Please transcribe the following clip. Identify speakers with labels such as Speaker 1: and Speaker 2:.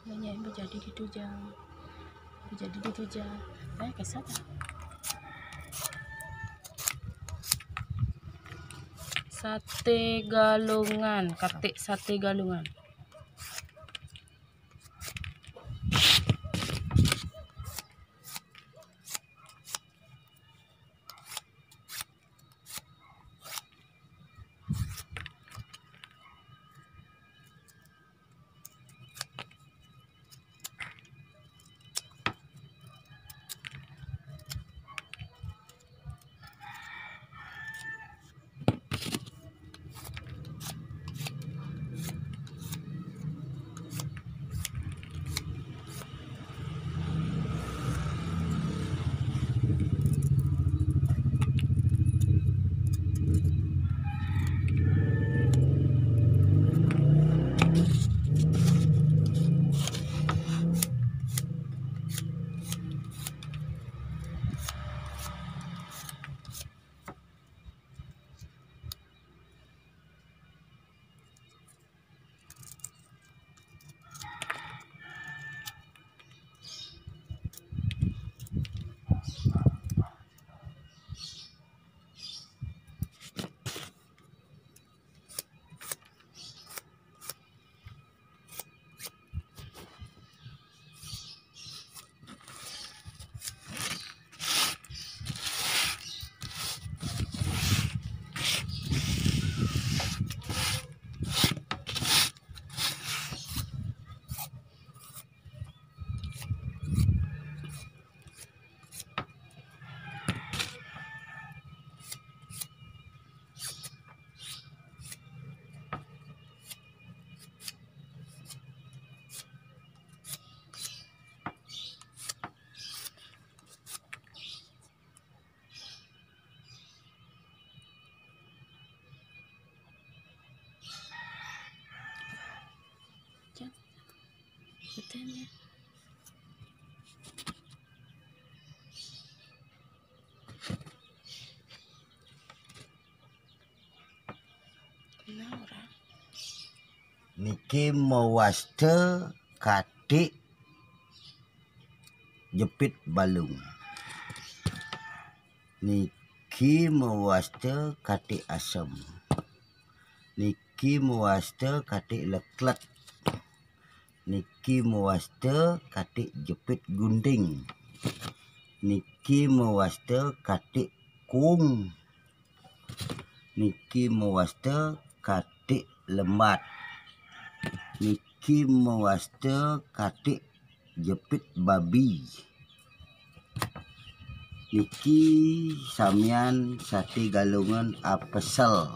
Speaker 1: Banyak yang jadi gitu jang. Jadi gitu jang. Kesat. Sate Galungan, katik sate Galungan. Betulnya.
Speaker 2: Niki mewaste katik jepit balung. Niki mewaste katik asam. Niki mewaste katik leklek. Niki mewaste katik jepit gunting. Niki mewaste katik kung. Niki mewaste katik lembat. Niki mewaste katik jepit babi. Niki samian sate Galungan apesel.